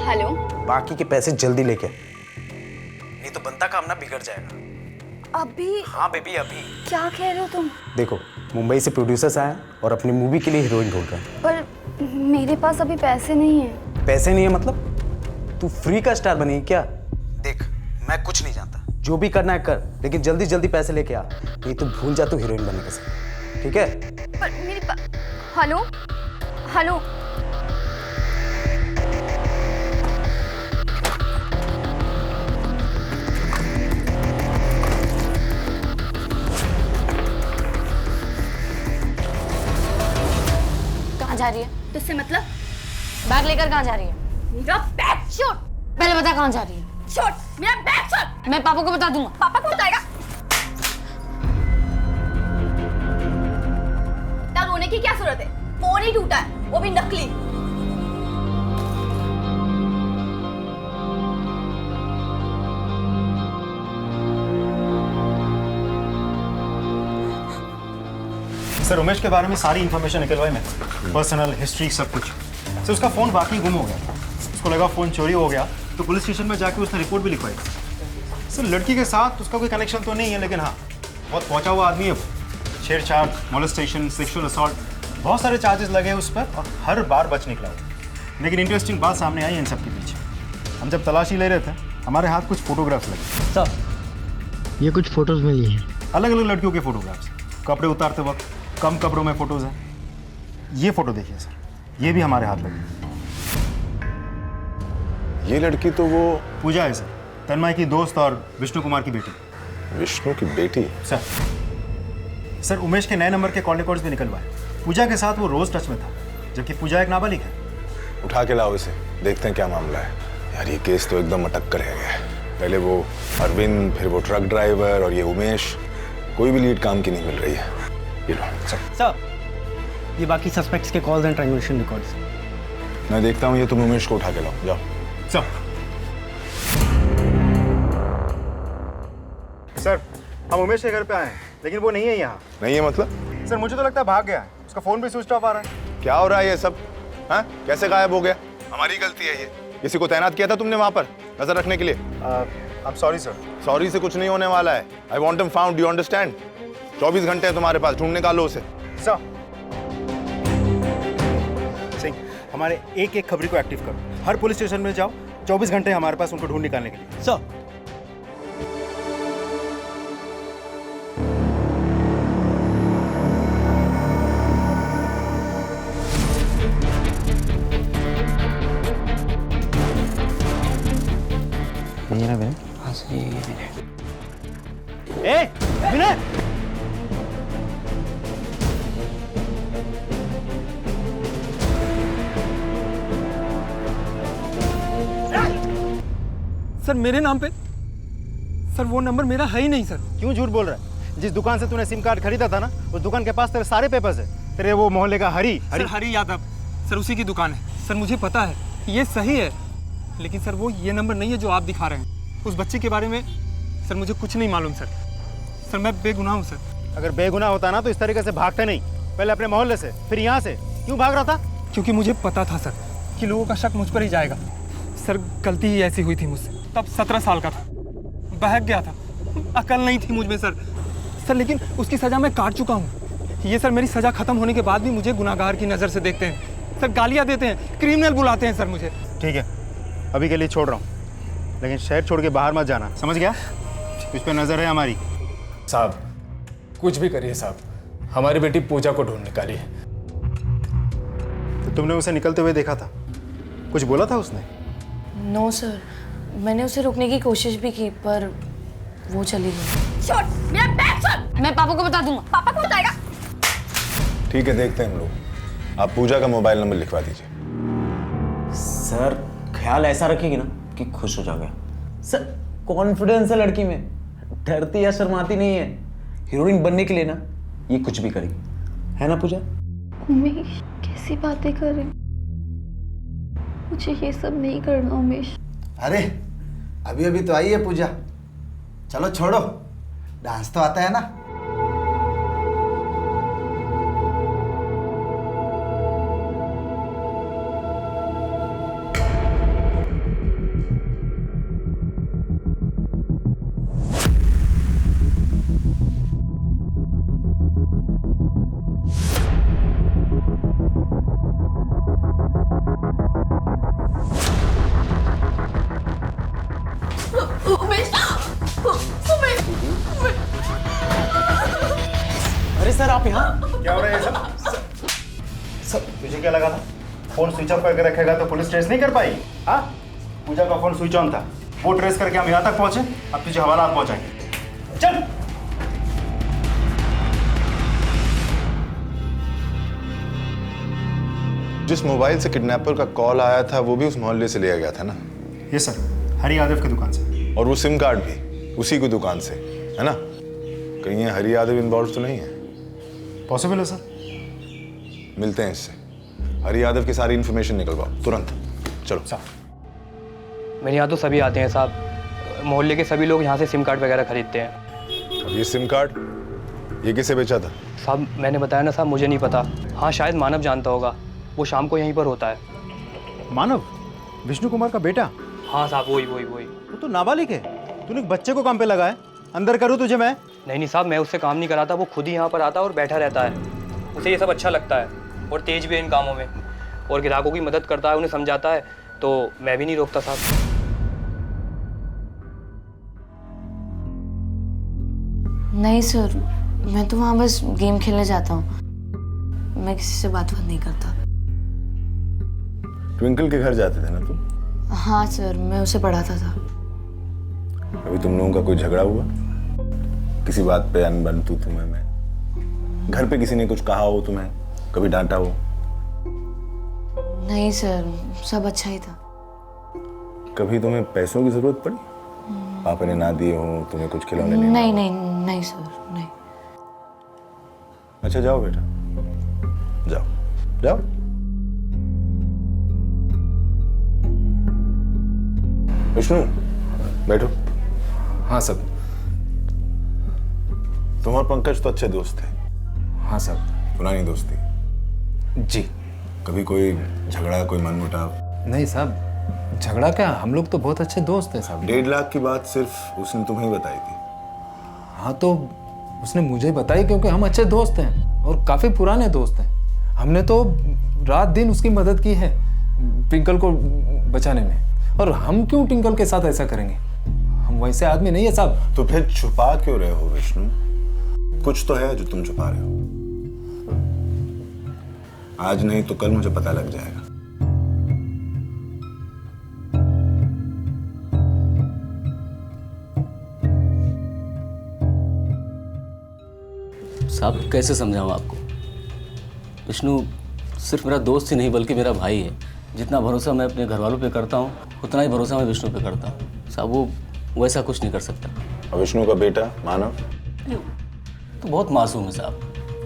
Speaker 6: हेलो,
Speaker 1: बाकी के पैसे जल्दी लेके, नहीं तो बनता काम ना बिगड़ जाएगा।
Speaker 6: अभी?
Speaker 1: हाँ बेबी अभी।
Speaker 6: क्या कह रहे हो तुम?
Speaker 1: देखो मुंबई से प्रोड्यूसर्स आए हैं और अपनी मूवी के लिए हीरोइन ढूंढ रहे हैं।
Speaker 6: पर मेरे पास अभी पैसे नहीं है।
Speaker 1: पैसे नहीं है मतलब? तू फ्री का स्टार बनी क्या? देख मैं कुछ नहीं जानता, जो भी करना है कर, लेकिन जल्दी जल्दी पैसे लेके आ, नहीं तो भूल जा तू हीरोइन बनने का। ठीक है?
Speaker 6: पर मेरे हेलो हेलो,
Speaker 2: कहाँ जा रही है?
Speaker 6: तुझसे मतलब?
Speaker 2: बैग लेकर कहाँ जा रही है?
Speaker 6: मेरा बैग छोड़।
Speaker 2: पहले बता कहाँ जा रही है?
Speaker 6: छोड़ मेरा बैग छोड़।
Speaker 2: मैं पापा को बता दूंगा।
Speaker 6: पापा को बताएगा? क्या रोने की क्या जरूरत है? फोन ही टूटा है, वो भी नकली।
Speaker 11: सर उमेश के बारे में सारी इंफॉर्मेशन निकलवाई मैंने, पर्सनल हिस्ट्री सब कुछ। सर उसका फ़ोन वाकई गुम हो गया, उसको लगा फ़ोन चोरी हो गया तो पुलिस स्टेशन में जाके उसने रिपोर्ट भी लिखवाई। सर लड़की के साथ उसका कोई कनेक्शन तो नहीं है, लेकिन हाँ बहुत पहुंचा हुआ आदमी है वो। छेड़छाड़, मोलेस्टेशन, सेक्सुअल असॉल्ट, बहुत सारे चार्जेस लगे हैं उस पर और हर बार बच निकला वो। लेकिन इंटरेस्टिंग बात सामने आई इन सब के पीछे। हम जब तलाशी ले रहे थे हमारे हाथ कुछ फोटोग्राफ्स लगे।
Speaker 13: सर ये कुछ फोटोज मिली हैं,
Speaker 11: अलग अलग लड़कियों के फोटोग्राफ्स, कपड़े उतारते वक्त, कम कपड़ों में फोटोज हैं। ये फोटो देखिए सर, ये भी हमारे हाथ लगी।
Speaker 14: ये लड़की तो वो
Speaker 11: पूजा है सर, तन्मय की दोस्त और विष्णु कुमार की बेटी।
Speaker 14: विष्णु की बेटी?
Speaker 11: सर उमेश के नए नंबर के कॉल रिकॉर्ड्स भी निकलवाए। पूजा के साथ वो रोज टच में था, जबकि पूजा एक नाबालिग है।
Speaker 14: उठा के लाओ इसे, देखते हैं क्या मामला है। यार ये केस तो एकदम अटक कर रह गया है। पहले वो अरविंद, फिर वो ट्रक ड्राइवर और ये उमेश, कोई भी लीड काम की नहीं मिल रही है। ये लो
Speaker 13: सर, ये बाकी सस्पेक्ट्स के कॉल्स एंड ट्रांजैक्शन रिकॉर्ड्स।
Speaker 14: मैं देखता हूँ, ये तुम उमेश को उठा के लाओ, जाओ।
Speaker 11: सर हम उमेश के घर पे आए हैं, लेकिन वो नहीं है यहाँ।
Speaker 14: नहीं है मतलब?
Speaker 11: सर मुझे तो लगता है भाग गया है, उसका फोन भी स्विच ऑफ आ रहा है।
Speaker 14: क्या हो रहा है ये सब? हाँ कैसे गायब हो गया? हमारी गलती है ये। किसी को तैनात किया था तुमने वहाँ पर नजर रखने के लिए?
Speaker 11: I am sorry sir.
Speaker 14: Sorry से कुछ नहीं होने वाला है। I want him found, you understand? 24 घंटे हैं तुम्हारे पास, ढूंढ निकालो उसे।
Speaker 11: सर सिंह, हमारे एक एक खबरी को एक्टिव करो, हर पुलिस स्टेशन में जाओ, 24 घंटे हमारे पास उनको ढूंढ निकालने के लिए।
Speaker 13: सर
Speaker 1: हाँ सर ये मेरे।
Speaker 11: ए विनय,
Speaker 5: सर मेरे नाम पे सर वो नंबर मेरा है ही नहीं सर।
Speaker 11: क्यों झूठ बोल रहा है? जिस दुकान से तूने सिम कार्ड खरीदा था ना, उस दुकान के पास तेरे सारे पेपर्स है। तेरे वो मोहल्ले का हरी
Speaker 5: सर हरी यादव सर, उसी की दुकान है सर। मुझे पता है ये सही है, लेकिन सर वो ये नंबर नहीं है जो आप दिखा रहे हैं। उस बच्ची के बारे में सर मुझे कुछ नहीं मालूम सर। सर मैं बेगुनाह हूँ सर।
Speaker 11: अगर बेगुनाह होता ना तो इस तरीके से भागते नहीं, पहले अपने मोहल्ले से फिर यहाँ से। क्यों भाग रहा था?
Speaker 5: क्योंकि मुझे पता था सर कि लोगों का शक मुझ पर ही जाएगा। सर गलती ही ऐसी हुई थी मुझसे। तब 17 साल का था, बहक गया था, अकल नहीं थी मुझ में सर। सर लेकिन उसकी सज़ा मैं काट चुका हूँ। ये सर मेरी सज़ा खत्म होने के बाद भी मुझे गुनाहगार की नज़र से देखते हैं सर, गालियाँ देते हैं, क्रिमिनल बुलाते हैं सर मुझे।
Speaker 11: ठीक है, अभी के लिए छोड़ रहा हूँ, लेकिन शहर छोड़ के बाहर मत जाना, समझ गया? इस पर नज़र है हमारी।
Speaker 5: साहब कुछ भी करिए साहब, हमारी बेटी पूजा को ढूंढ निकालिए।
Speaker 11: तो तुमने उसे निकलते हुए देखा था, कुछ बोला था उसने?
Speaker 2: नो सर, मैंने उसे रोकने की कोशिश भी की पर वो चली गई।
Speaker 3: छोड़ मेरा बैग छोड़।
Speaker 2: मैं पापा को बता दूंगा।
Speaker 3: पापा को बताएगा?
Speaker 14: ठीक है, देखते हैं हम लोग। आप पूजा का मोबाइल नंबर लिखवा दीजिए।
Speaker 1: सर ख्याल ऐसा रखेगी ना कि खुश हो जाओगे। सर कॉन्फिडेंस है लड़की में, डरती या शर्माती नहीं है। हीरोइन बनने के लिए ना ये कुछ भी करेगी, है ना पूजा?
Speaker 6: उमेश कैसी बातें कर रहे? मुझे ये सब नहीं करना उमेश।
Speaker 20: अरे अभी अभी तो आई है पूजा, चलो छोड़ो, डांस तो आता है ना।
Speaker 1: अरे सर आप यहाँ?
Speaker 11: क्या हो रहा है ये सब? सब तुझे क्या लगा था फोन स्विच ऑफ करके रखेगा तो पुलिस ट्रेस नहीं कर पाई? हाँ, पूजा का फोन स्विच ऑन था, वो ट्रेस करके हम यहाँ तक पहुंचे, अब तुझे हवालात पहुंचाएंगे। चल।
Speaker 14: जिस मोबाइल से किडनैपर का कॉल आया था वो भी उस मोहल्ले से लिया गया था ना?
Speaker 11: ये सर हरी यादव की दुकान से।
Speaker 14: और वो सिम कार्ड भी उसी की दुकान से, है ना? कहीं ये हरी यादव इन्वॉल्व तो नहीं है?
Speaker 11: पॉसिबल है सर।
Speaker 14: मिलते हैं इससे, हरी यादव की सारी इन्फॉर्मेशन निकलवाओ तुरंत। चलो
Speaker 21: मेरे यहाँ तो सभी आते हैं साहब, मोहल्ले के सभी लोग यहाँ से सिम कार्ड वगैरह खरीदते हैं।
Speaker 14: अब ये सिम कार्ड ये किसे बेचा था?
Speaker 21: साहब मैंने बताया ना साहब, मुझे नहीं पता। हाँ शायद मानव जानता होगा, वो शाम को यहीं पर होता है।
Speaker 11: मानव? विष्णु कुमार का बेटा?
Speaker 21: हाँ साहब वही।
Speaker 11: वो तो नाबालिग है, तूने एक बच्चे को काम पे लगाया। अंदर करूँ तुझे मैं?
Speaker 21: नहीं साहब, मैं उससे काम नहीं कराता, वो खुद ही यहाँ पर आता और बैठा रहता है। उसे ये सब अच्छा लगता है और तेज भी है इन कामों में, और ग्राहकों की मदद करता है, उन्हें समझाता है, तो मैं भी नहीं रोकता साहब।
Speaker 2: नहीं सर, मैं तो वहाँ बस गेम खेलने जाता हूँ, मैं किसी से बात नहीं करता।
Speaker 14: ट्विंकल के घर जाते थे ना तुम?
Speaker 2: हाँ सर, मैं उसे पढ़ाता था।
Speaker 14: अभी तुम लोगों का कोई झगड़ा हुआ किसी बात पे? अनबन तू तुम्हें मैं, घर पे किसी ने कुछ कहा हो तुम्हें, कभी डांटा हो?
Speaker 2: नहीं सर, सब अच्छा ही था।
Speaker 14: कभी तुम्हें पैसों की जरूरत पड़ी? पापा ने ना दिए हो तुम्हें कुछ खिलौने?
Speaker 2: नहीं सर, नहीं।
Speaker 14: अच्छा जाओ बेटा, जाओ जाओ। विष्णु बैठो।
Speaker 5: हाँ सब।
Speaker 14: तुम और पंकज तो अच्छे दोस्त थे?
Speaker 5: हाँ सर।
Speaker 14: पुरानी दोस्ती?
Speaker 5: जी।
Speaker 14: कभी कोई झगड़ा, कोई मनमुटाव?
Speaker 5: नहीं साहब, झगड़ा क्या, हम लोग तो बहुत अच्छे दोस्त हैं साहब।
Speaker 14: 1.5 लाख की बात सिर्फ उसने तुम्हें ही बताई थी?
Speaker 5: हाँ तो उसने मुझे बताई क्योंकि हम अच्छे दोस्त हैं और काफ़ी पुराने दोस्त हैं। हमने तो रात दिन उसकी मदद की है ट्विंकल को बचाने में, और हम क्यों ट्विंकल के साथ ऐसा करेंगे? हम वैसे आदमी नहीं है साहब।
Speaker 14: तो फिर छुपा क्यों रहे हो विष्णु? कुछ तो है जो तुम छुपा रहे हो। आज नहीं तो कल मुझे पता लग जाएगा।
Speaker 9: साहब कैसे समझाऊं आपको? विष्णु सिर्फ मेरा दोस्त ही नहीं बल्कि मेरा भाई है। जितना भरोसा मैं अपने घर वालों पे करता हूँ उतना ही भरोसा मैं विष्णु पे करता हूँ। साहब वो वैसा कुछ नहीं कर सकता।
Speaker 14: और विष्णु का बेटा मानव?
Speaker 9: तो बहुत मासूम है साहब,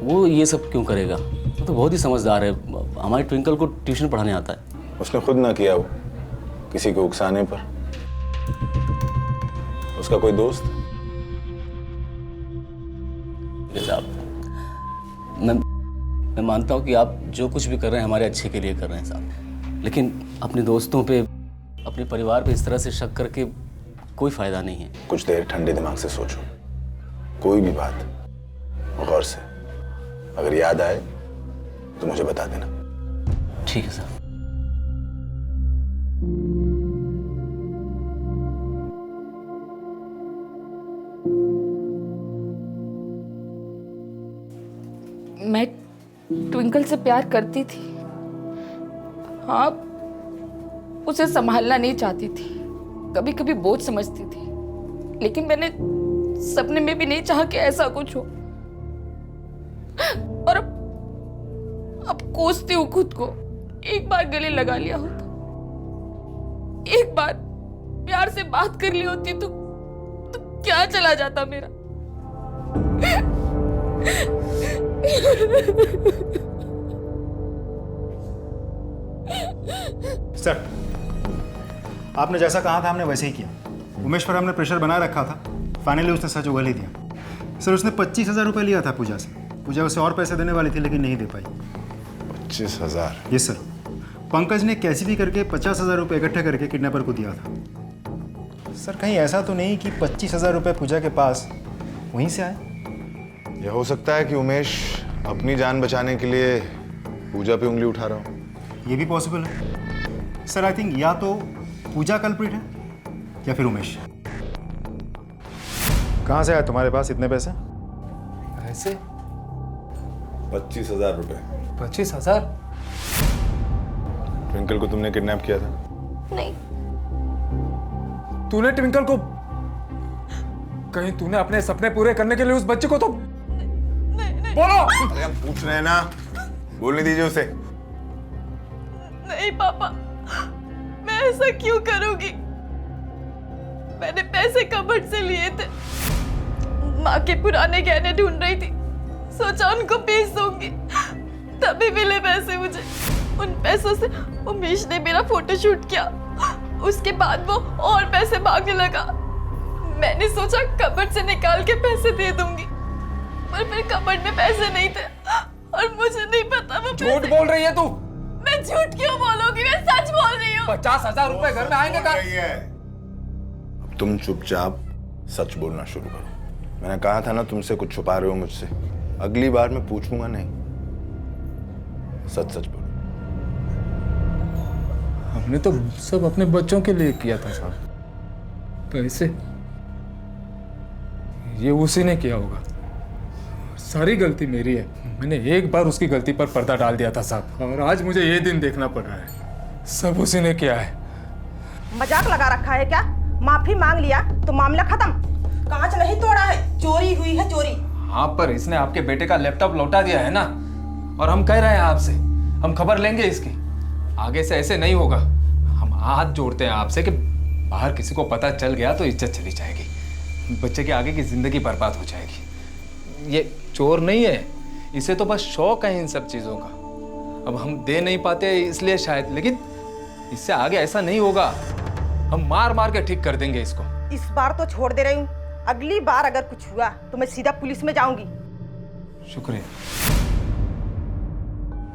Speaker 9: वो ये सब क्यों करेगा? वो तो बहुत ही समझदार है, हमारे ट्विंकल को ट्यूशन पढ़ाने आता है।
Speaker 14: उसने खुद ना किया, वो किसी को उकसाने पर। उसका कोई दोस्त?
Speaker 9: साहब मैं मानता हूँ कि आप जो कुछ भी कर रहे हैं हमारे अच्छे के लिए कर रहे हैं साहब, लेकिन अपने दोस्तों पे, अपने परिवार पे इस तरह से शक करके कोई फायदा नहीं है।
Speaker 14: कुछ देर ठंडे दिमाग से सोचो, कोई भी बात गौर से, अगर याद आए तो मुझे बता देना।
Speaker 9: ठीक है साहब।
Speaker 3: मैं ट्विंकल से प्यार करती थी, हाँ, उसे संभालना नहीं चाहती थी, कभी कभी बोझ समझती थी, लेकिन मैंने सपने में भी नहीं चाहा कि ऐसा कुछ हो। और अब कोसती हूँ खुद को, एक बार गले लगा लिया होता, एक बार प्यार से बात कर ली होती तो क्या चला जाता मेरा।
Speaker 11: सर, आपने जैसा कहा था हमने वैसे ही किया। उमेश पर हमने प्रेशर बना रखा था, फाइनली उसने सच उगल ही दिया। सर, उसने 25,000 रुपये लिया था पूजा से। पूजा उसे और पैसे देने वाली थी लेकिन नहीं दे पाई।
Speaker 14: 25,000?
Speaker 11: जी सर। पंकज ने कैसे भी करके 50,000 रुपये इकट्ठे करके किडनैपर को दिया था। सर, कहीं ऐसा तो नहीं कि 25,000 रुपये पूजा के पास वहीं से आए?
Speaker 14: यह हो सकता है कि उमेश अपनी जान बचाने के लिए पूजा पे उंगली उठा रहा हो।
Speaker 11: ये भी पॉसिबल है सर। आई थिंक या तो पूजा कल्प्रिट है या फिर उमेश। कहाँ से आया तुम्हारे पास इतने पैसे?
Speaker 5: ऐसे
Speaker 14: 25,000 रुपये।
Speaker 5: 25,000?
Speaker 14: ट्विंकल को तुमने किडनैप किया था?
Speaker 2: नहीं।
Speaker 5: तूने ट्विंकल को, कहीं तूने अपने सपने पूरे करने के लिए उस बच्चे को तो बोलो।
Speaker 14: अरे हम पूछ रहे हैं ना, बोलने दीजिए उसे।
Speaker 7: नहीं पापा, मैं ऐसा क्यों करूंगी? मैंने पैसे कबर्ड से लिए थे, माँ के पुराने गहने ढूंढ रही थी, सोचा उनको बेच दूंगी, तभी मिले पैसे मुझे। उन पैसों से उमेश ने मेरा फोटोशूट किया, उसके बाद वो और पैसे मांगने लगा। मैंने सोचा कबर्ड से निकाल के पैसे दे दूंगी, पर फिर कबर्ड में पैसे नहीं थे और मुझे नहीं पता वो
Speaker 5: झूठ बोल रही है तू।
Speaker 7: मैं झूठ क्यों बोलूंगी? मैं सच बोल रही हूँ।
Speaker 5: 50,000 रुपए घर में आएंगे कहाँ?
Speaker 14: अब तुम चुपचाप सच बोलना शुरू करो। मैंने कहा था ना तुमसे कुछ छुपा रहे हो मुझसे। अगली बार मैं पूछूंगा नहीं, सच सच बोलो।
Speaker 5: हमने तो सब अपने बच्चों के लिए किया था साहब, पैसे ये उसी ने किया होगा। सारी गलती मेरी है, मैंने एक बार उसकी गलती पर पर्दा डाल दिया था साहब, और आज मुझे ये दिन देखना पड़ रहा है। सब उसी ने किया है।
Speaker 22: मजाक लगा रखा है क्या? माफी मांग लिया तो मामला खत्म। कांच नहीं तोड़ा है, चोरी हुई है चोरी।
Speaker 5: हाँ, पर इसने आपके बेटे का लैपटॉप लौटा दिया है ना, और हम कह रहे हैं आपसे, हम खबर लेंगे इसकी। आगे से ऐसे नहीं होगा। हम हाथ जोड़ते हैं आपसे कि बाहर किसी को पता चल गया तो इज्जत चली जाएगी, बच्चे के आगे की जिंदगी बर्बाद हो जाएगी। ये चोर नहीं है, इसे तो बस शौक है इन सब चीजों का। अब हम दे नहीं पाते इसलिए शायद, लेकिन इससे आगे ऐसा नहीं होगा। हम मार मार के ठीक कर देंगे इसको।
Speaker 22: इस बार तो छोड़ दे रही हूँ, अगली बार अगर कुछ हुआ तो मैं सीधा पुलिस में जाऊंगी।
Speaker 5: शुक्रिया।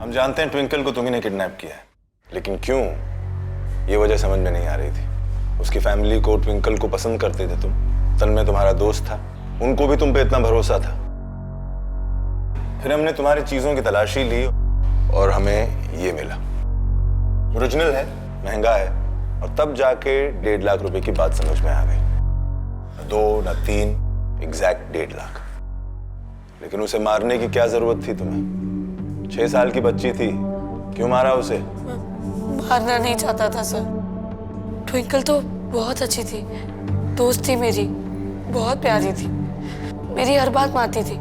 Speaker 14: हम जानते हैं ट्विंकल को तुम्ही ने किडनैप किया है, लेकिन क्यों, ये वजह समझ में नहीं आ रही थी। उसकी फैमिली को, ट्विंकल को पसंद करते थे तुम, सल में तुम्हारा दोस्त था, उनको भी तुम पे इतना भरोसा था। फिर हमने तुम्हारी चीजों की तलाशी ली और हमें ये मिला। ओरिजिनल है, महंगा है, और तब जाके 1.5 लाख रुपए की बात समझ में आ गई। न 2 न 3, एग्जैक्ट 1.5 लाख। लेकिन उसे मारने की क्या जरूरत थी तुम्हें? 6 साल की बच्ची थी, क्यों मारा उसे?
Speaker 2: मारना नहीं चाहता था सर। ट्विंकल तो बहुत अच्छी थी, दोस्त थी मेरी, बहुत प्यारी थी, मेरी हर बात मानती थी,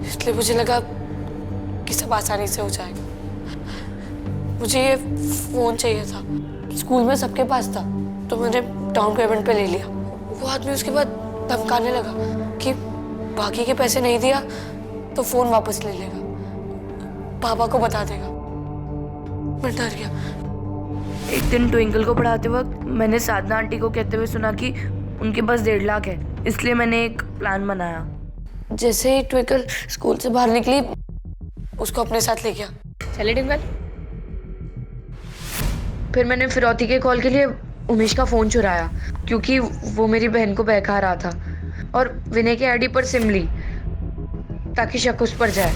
Speaker 2: इसलिए मुझे लगा कि सब आसानी से हो जाएगा। मुझे ये फोन चाहिए था, स्कूल में सबके पास था, तो मैंने डाउन पेमेंट पे ले लिया। वो आदमी उसके बाद धमकाने लगा कि बाकी के पैसे नहीं दिया तो फोन वापस ले लेगा, पापा को बता देगा। मैं डर गया।
Speaker 12: एक दिन ट्विंकल को पढ़ाते वक्त मैंने साधना आंटी को कहते हुए सुना कि उनके पास 1.5 लाख है, इसलिए मैंने एक प्लान बनाया।
Speaker 2: जैसे ही ट्विंकल स्कूल से बाहर निकली, उसको अपने साथ ले गया।
Speaker 12: चले ट्विंकल। फिर मैंने फिरौती के कॉल के लिए उमेश का फोन चुराया, क्योंकि वो मेरी बहन को बहका रहा था, और विनय के आईडी पर सिम ली ताकि शक उस पर जाए।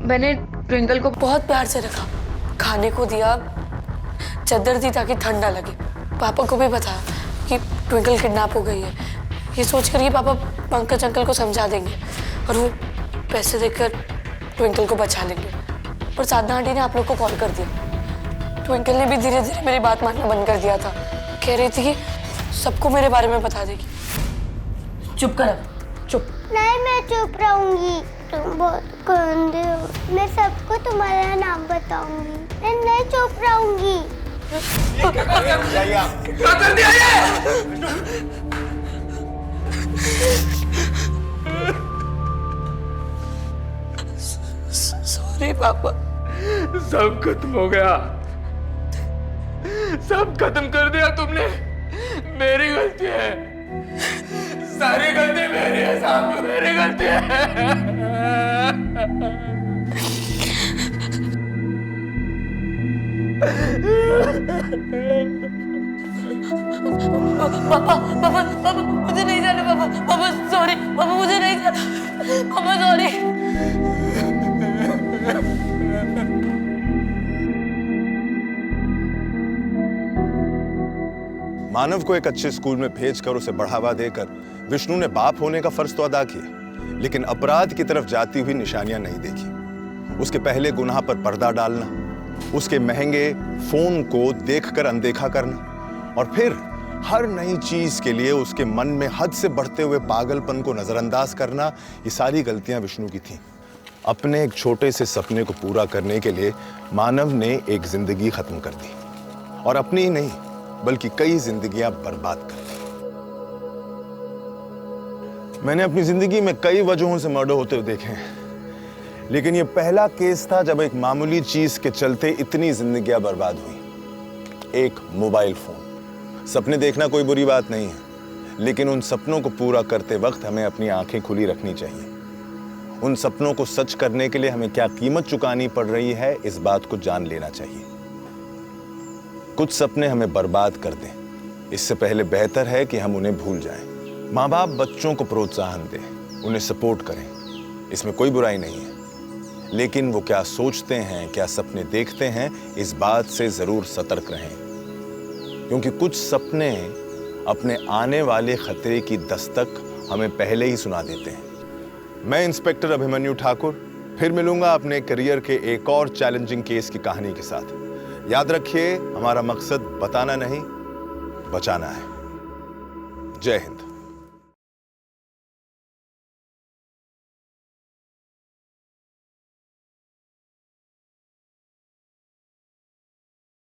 Speaker 12: मैंने ट्विंकल को
Speaker 2: बहुत प्यार से रखा, खाने को दिया, चादर दी ताकि ठंड ना लगे। पापा को भी बताया कि ट्विंकल किडनैप हो गई है, ये सोचकर कि पापा पंकज अंकल को समझा देंगे और वो पैसे देकर ट्विंकल को बचा लेंगे। पर साधना आंटी ने आप लोग को कॉल कर दिया। ट्विंकल ने भी धीरे धीरे मेरी बात मानना बंद कर दिया था। कह रही थी कि सबको मेरे बारे में बता देगी।
Speaker 12: चुप कर, चुप।
Speaker 10: नहीं, मैं चुप रहूंगी। तुम बहुत गंदे हो। मैं सबको तुम्हारा नाम बताऊंगी। मैं नहीं चुप रहूंगी।
Speaker 14: क्या कर दिया ये?
Speaker 2: सॉरी पापा।
Speaker 5: सब खत्म हो गया, सब खत्म कर दिया तुमने। मेरी गलती है, सारी गलती मेरी है साहब, मेरी गलती है।
Speaker 2: पापा पापा पापा मुझे नहीं जाना। पापा पापा सॉरी। पापा मुझे नहीं जाना। पापा सॉरी।
Speaker 14: मानव को एक अच्छे स्कूल में भेजकर उसे बढ़ावा देकर विष्णु ने बाप होने का फर्ज तो अदा किया, लेकिन अपराध की तरफ जाती हुई निशानियां नहीं देखी। उसके पहले गुनाह पर पर्दा डालना, उसके महंगे फोन को देखकर अनदेखा करना, और फिर हर नई चीज के लिए उसके मन में हद से बढ़ते हुए पागलपन को नजरअंदाज करना, ये सारी गलतियां विष्णु की थीं। अपने एक छोटे से सपने को पूरा करने के लिए मानव ने एक जिंदगी खत्म कर दी, और अपनी ही नहीं बल्कि कई जिंदगियां बर्बाद कर दी। मैंने अपनी जिंदगी में कई वजहों से मर्डर होते हुए देखे हैं, लेकिन यह पहला केस था जब एक मामूली चीज के चलते इतनी जिंदगियां बर्बाद हुई। एक मोबाइल फोन। सपने देखना कोई बुरी बात नहीं है, लेकिन उन सपनों को पूरा करते वक्त हमें अपनी आंखें खुली रखनी चाहिए। उन सपनों को सच करने के लिए हमें क्या कीमत चुकानी पड़ रही है, इस बात को जान लेना चाहिए। कुछ सपने हमें बर्बाद कर दें, इससे पहले बेहतर है कि हम उन्हें भूल जाएं। माँ बाप बच्चों को प्रोत्साहन दें, उन्हें सपोर्ट करें, इसमें कोई बुराई नहीं है, लेकिन वो क्या सोचते हैं, क्या सपने देखते हैं, इस बात से जरूर सतर्क रहें, क्योंकि कुछ सपने अपने आने वाले खतरे की दस्तक हमें पहले ही सुना देते हैं। मैं इंस्पेक्टर अभिमन्यु ठाकुर फिर मिलूंगा अपने करियर के एक और चैलेंजिंग केस की कहानी के साथ। याद रखिए, हमारा मकसद बताना नहीं, बचाना है। जय हिंद।